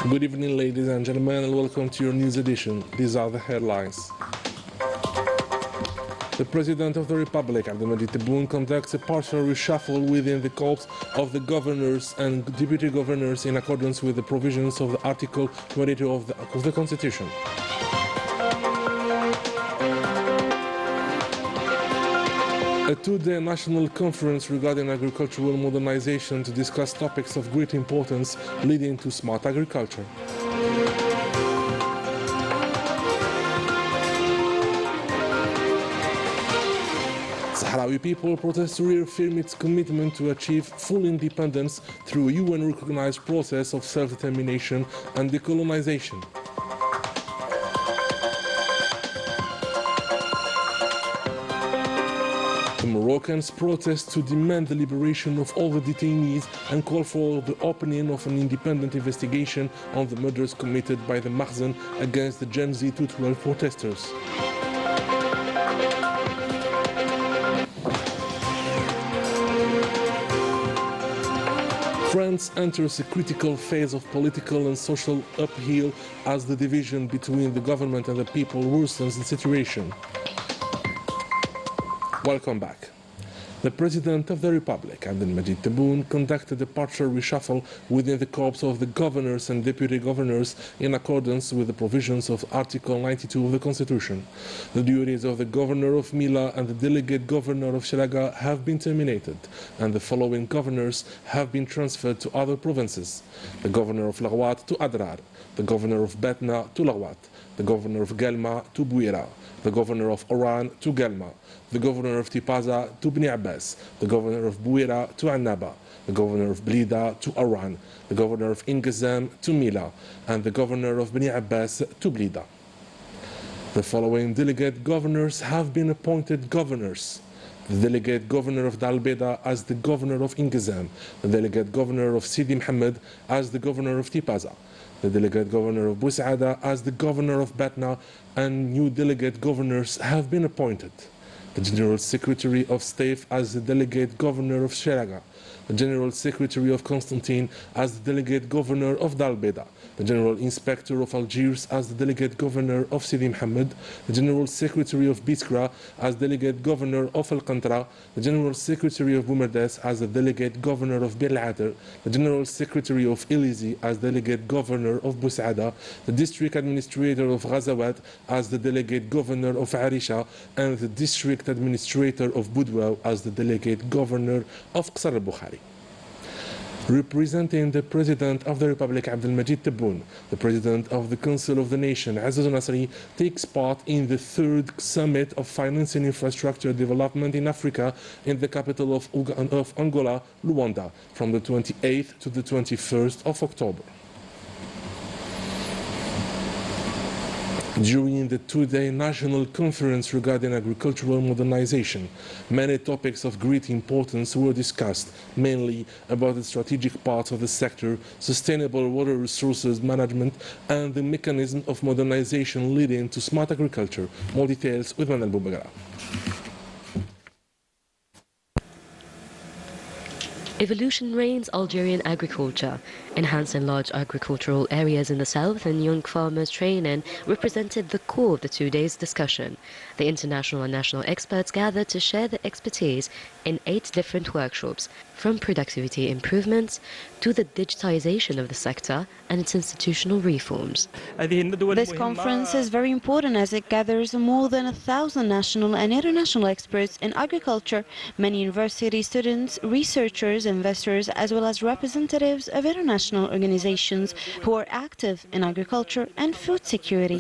Good evening, ladies and gentlemen, and welcome to your news edition. These are the headlines. The President of the Republic, Abdelmadjid Tebboune, conducts a partial reshuffle within the corps of the governors and deputy governors in accordance with the provisions of the Article 22 of the Constitution. A two-day national conference regarding agricultural modernization to discuss topics of great importance leading to smart agriculture. Sahrawi people protest to reaffirm its commitment to achieve full independence through a UN-recognized process of self-determination and decolonization. The Moroccans protest to demand the liberation of all the detainees and call for the opening of an independent investigation on the murders committed by the Makhzen against the Gen Z 212 protesters. France enters a critical phase of political and social upheaval as the division between the government and the people worsens the situation. Welcome back. The President of the Republic, Abdelmadjid Tebboune, conducted a partial reshuffle within the corps of the governors and deputy governors in accordance with the provisions of Article 92 of the Constitution. The duties of the governor of Mila and the delegate governor of Shelaga have been terminated, and the following governors have been transferred to other provinces: the governor of Lagouat to Adrar, the governor of Batna to Lagouat, the governor of Galma to Bouira, the governor of Oran to Galma, the governor of Tipaza to Bni Abbas, the governor of Bouira to Annaba, the governor of Blida to Oran, the governor of Ingazam to Mila, and the governor of Bni Abbas to Blida. The following delegate governors have been appointed governors: the delegate governor of Dalbeda as the governor of Ingazam, the delegate governor of Sidi Mohammed as the governor of Tipaza, the delegate governor of Boussaada as the governor of Batna, and new delegate governors have been appointed: the General Secretary of State as the delegate governor of Shelaga, the General Secretary of Constantine as the delegate governor of Dalbeda, the General Inspector of Algiers as the delegate governor of Sidi Mohammed, the General Secretary of Biskra as delegate governor of Al-Qantra, the General Secretary of Boumerdes as the delegate governor of Bir Al-Adr, the General Secretary of Elizi as delegate governor of Boussaada, the District Administrator of Ghazawat as the delegate governor of Arisha, and the District Administrator of Budwa as the delegate governor of Qasr al-Bukhari. Representing the President of the Republic, Abdelmadjid Tebboune, the President of the Council of the Nation, Aziz Nasri, takes part in the third Summit of Finance and Infrastructure Development in Africa in the capital of Angola, Luanda, from the 28th to the 21st of October. During the two-day national conference regarding agricultural modernization, many topics of great importance were discussed, mainly about the strategic parts of the sector, sustainable water resources management, and the mechanism of modernization leading to smart agriculture. More details with Manal Boubagara. Evolution reigns Algerian agriculture. Enhanced and large agricultural areas in the south and young farmers' training represented the core of the 2 days discussion. The international and national experts gathered to share their expertise in 8 different workshops, from productivity improvements to the digitization of the sector and its institutional reforms. This conference is very important as it gathers more than 1,000 national and international experts in agriculture, many university students, researchers, investors, as well as representatives of international organizations who are active in agriculture and food security.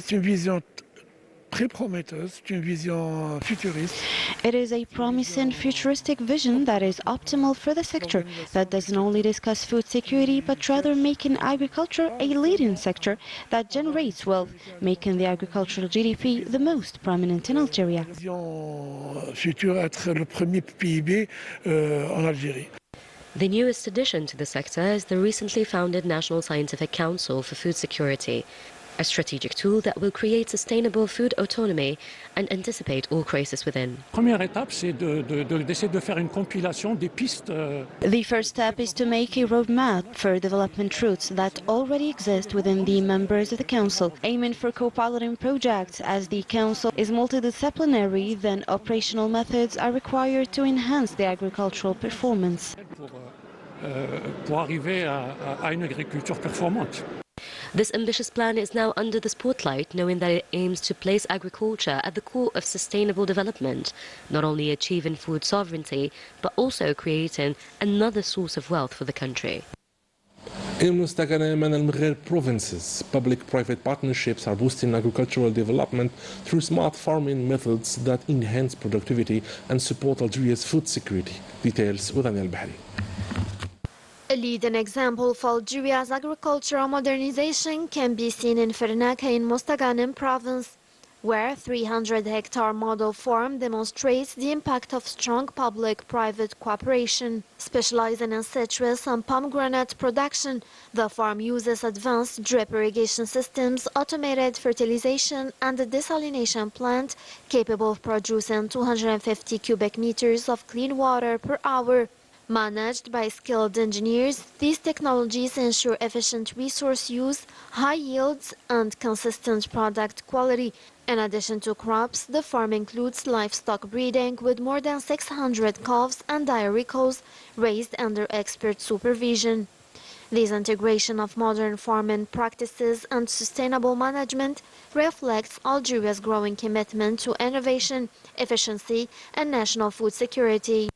It is a promising futuristic vision that is optimal for the sector, that doesn't only discuss food security but rather making agriculture a leading sector that generates wealth, making the agricultural GDP the most prominent in Algeria. The newest addition to the sector is the recently founded National Scientific Council for Food Security. a strategic tool that will create sustainable food autonomy and anticipate all crises within. Première étape, c'est d'essayer de faire une compilation des pistes. The first step is to make a roadmap for development routes that already exist within the members of the Council, aiming for co-piloting projects. As the Council is multidisciplinary, then operational methods are required to enhance the agricultural performance. Pour arriver à une agriculture performante. This ambitious plan is now under the spotlight, knowing that it aims to place agriculture at the core of sustainable development, not only achieving food sovereignty, but also creating another source of wealth for the country. In Mustaqana and Al-Maghir provinces, public-private partnerships are boosting agricultural development through smart farming methods that enhance productivity and support Algeria's food security. Details with Anil Bahri. A leading example of Algeria's agricultural modernization can be seen in Fernaka in Mostaganem province, where 300-hectare model farm demonstrates the impact of strong public-private cooperation. Specializing in citrus and pomegranate production, the farm uses advanced drip irrigation systems, automated fertilization, and a desalination plant capable of producing 250 cubic meters of clean water per hour. Managed by skilled engineers, these technologies ensure efficient resource use, high yields, and consistent product quality. In addition to crops, the farm includes livestock breeding with more than 600 calves and dairy cows raised under expert supervision. This integration of modern farming practices and sustainable management reflects Algeria's growing commitment to innovation, efficiency, and national food security.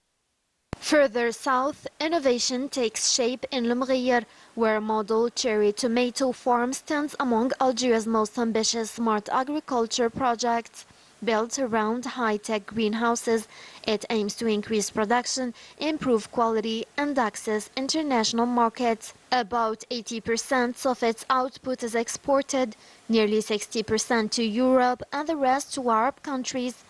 Further south, innovation takes shape in Al-Maghir, where model cherry tomato farm stands among Algeria's most ambitious smart agriculture projects. Built around high-tech greenhouses, it aims to increase production, improve quality, and access international markets. About 80% of its output is exported, nearly 60% to Europe and the rest to Arab countries.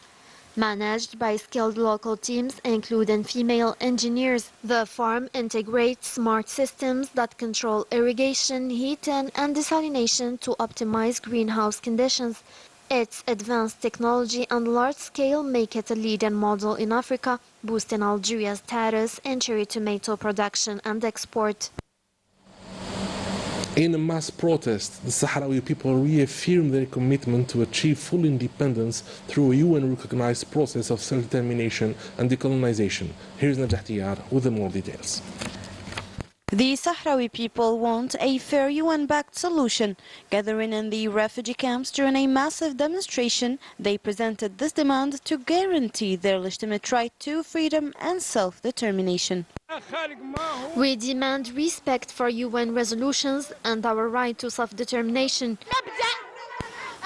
Managed by skilled local teams, including female engineers, the farm integrates smart systems that control irrigation, heating, and desalination to optimize greenhouse conditions. Its advanced technology and large scale make it a leading model in Africa, boosting Algeria's status in cherry tomato production and export. In a mass protest, the Sahrawi people reaffirmed their commitment to achieve full independence through a UN-recognized process of self-determination and decolonization. Here's Najah Tiyar with the more details. The Sahrawi people want a fair UN-backed solution. Gathering in the refugee camps during a massive demonstration, they presented this demand to guarantee their legitimate right to freedom and self-determination. We demand respect for UN resolutions and our right to self-determination.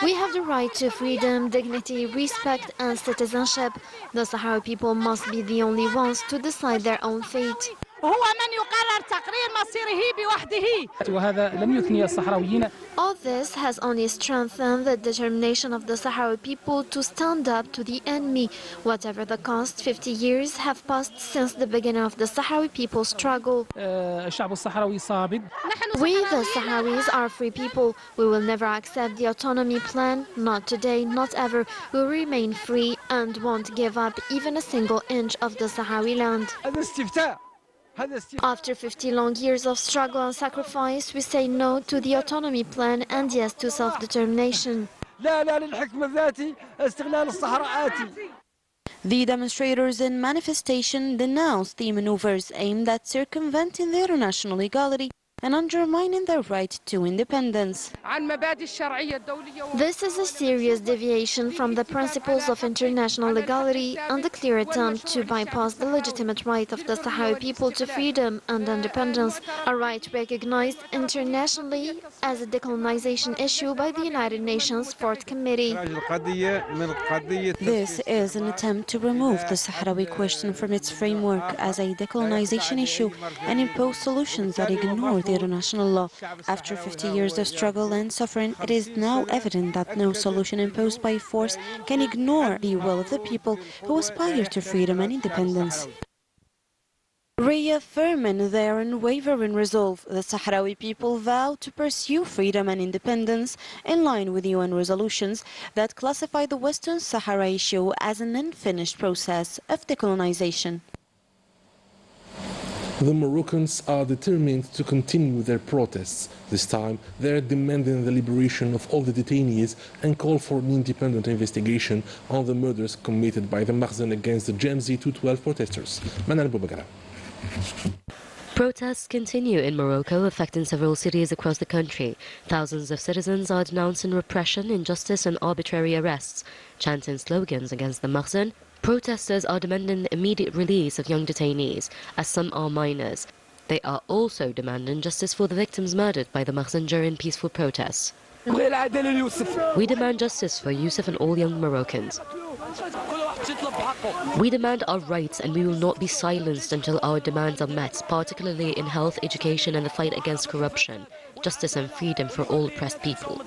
We have the right to freedom, dignity, respect and citizenship. The Sahrawi people must be the only ones to decide their own fate. وهو من يقرر تقرير مصيره بوحده. وهذا لم يثني الصحراويين. All this has only strengthened the determination of the Sahrawi people to stand up to the enemy. Whatever the cost, 50 years have passed since the beginning of the Sahrawi people's struggle. الشعب الصحراوي صامد. We, the Sahrawis, are free people. We will never accept the autonomy plan. Not today, not ever. We will remain free and won't give up even a single inch of the Sahrawi land. هذا استفتاء. After 50 long years of struggle and sacrifice, we say no to the autonomy plan and yes to self-determination. The demonstrators in manifestation denounced the maneuvers aimed at circumventing the international equality and undermining their right to independence. This is a serious deviation from the principles of international legality and a clear attempt to bypass the legitimate right of the Sahrawi people to freedom and independence, a right recognized internationally as a decolonization issue by the United Nations Fourth Committee. This is an attempt to remove the Sahrawi question from its framework as a decolonization issue and impose solutions that ignore the international law. After 50 years of struggle and suffering, it is now evident that no solution imposed by force can ignore the will of the people who aspire to freedom and independence. Reaffirming their unwavering resolve, the Sahrawi people vow to pursue freedom and independence in line with UN resolutions that classify the Western Sahara issue as an unfinished process of decolonization. The Moroccans are determined to continue their protests. This time, they are demanding the liberation of all the detainees and call for an independent investigation on the murders committed by the Makhzen against the Jamzi 212 protesters. Manal Boubacara. Protests continue in Morocco, affecting several cities across the country. Thousands of citizens are denouncing repression, injustice and arbitrary arrests, chanting slogans against the Makhzen. Protesters are demanding the immediate release of young detainees, as some are minors. They are also demanding justice for the victims murdered by the Makhzen during peaceful protests. We demand justice for Youssef and all young Moroccans. We demand our rights, and we will not be silenced until our demands are met, particularly in health, education and the fight against corruption, justice and freedom for all oppressed people.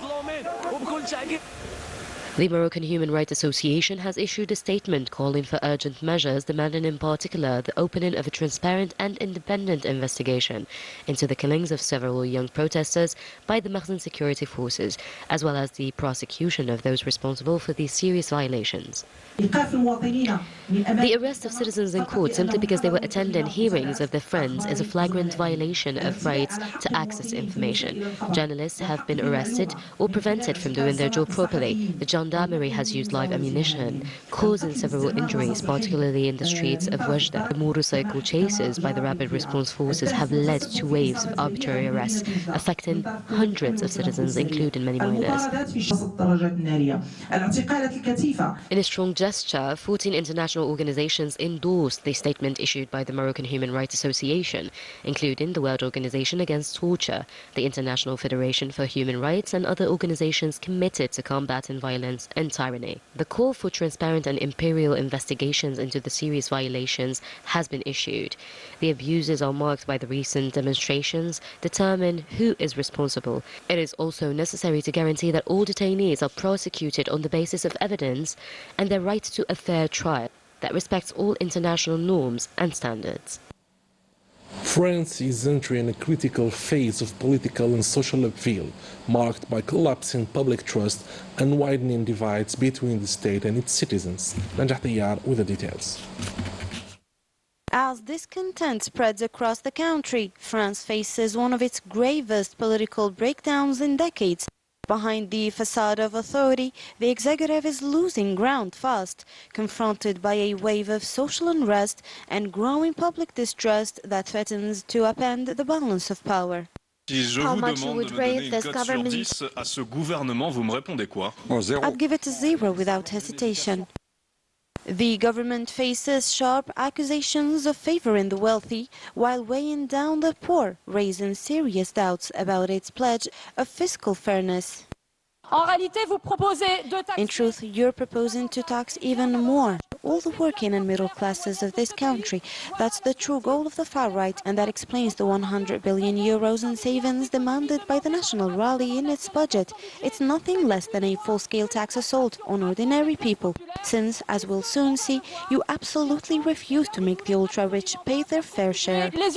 The Moroccan Human Rights Association has issued a statement calling for urgent measures, demanding in particular the opening of a transparent and independent investigation into the killings of several young protesters by the Makhzen security forces, as well as the prosecution of those responsible for these serious violations. The arrest of citizens in court simply because they were attending hearings of their friends is a flagrant violation of rights to access information. Journalists have been arrested or prevented from doing their job properly. The gendarmerie has used live ammunition, causing several injuries, particularly in the streets of Wajda. The motorcycle chases by the rapid response forces have led to waves of arbitrary arrests, affecting hundreds of citizens, including many minors. In a strong gesture, 14 international organizations endorsed the statement issued by the Moroccan Human Rights Association, including the World Organization Against Torture, the International Federation for Human Rights, and other organizations committed to combating violence and tyranny. The call for transparent and imperial investigations into the serious violations has been issued. The abuses are marked by the recent demonstrations, determine who is responsible. It is also necessary to guarantee that all detainees are prosecuted on the basis of evidence and their right to a fair trial that respects all international norms and standards. France is entering a critical phase of political and social upheaval, marked by collapsing public trust and widening divides between the state and its citizens. Najah Tiyar with the details. As discontent spreads across the country, France faces one of its gravest political breakdowns in decades. Behind the facade of authority, the executive is losing ground fast, confronted by a wave of social unrest and growing public distrust that threatens to upend the balance of power. How much you would rate this government? À ce gouvernement, vous me répondez quoi? I'd give it a 0 without hesitation. The government faces sharp accusations of favoring the wealthy while weighing down the poor, raising serious doubts about its pledge of fiscal fairness. In truth, you're proposing to tax even more all the working and middle classes of this country. That's the true goal of the far right, and that explains the 100 billion euros in savings demanded by the National Rally in its budget. It's nothing less than a full-scale tax assault on ordinary people, since, as we'll soon see, you absolutely refuse to make the ultra-rich pay their fair share. What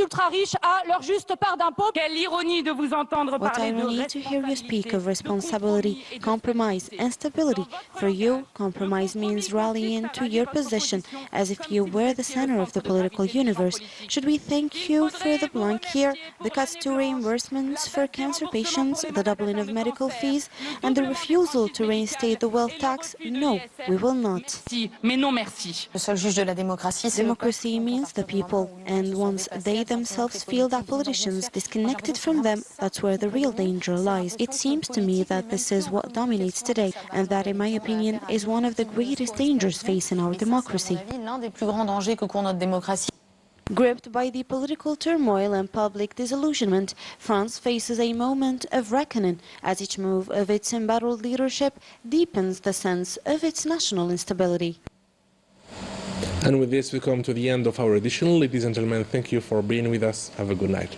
irony to hear you speak of responsibility, compromise and stability. For you, compromise means rallying to your position as if you were the center of the political universe. Should we thank you for the blank here, the cuts to reimbursements for cancer patients, the doubling of medical fees, and the refusal to reinstate the wealth tax? No, we will not. Democracy means the people, and once they themselves feel that politicians disconnected from them, that's where the real danger lies. It seems to me that this is what dominates today, and that, in my opinion, is one of the greatest dangers facing our democracy. Gripped by the political turmoil and public disillusionment, France faces a moment of reckoning as each move of its embattled leadership deepens the sense of its national instability. And with this, we come to the end of our edition. Ladies and gentlemen, thank you for being with us. Have a good night.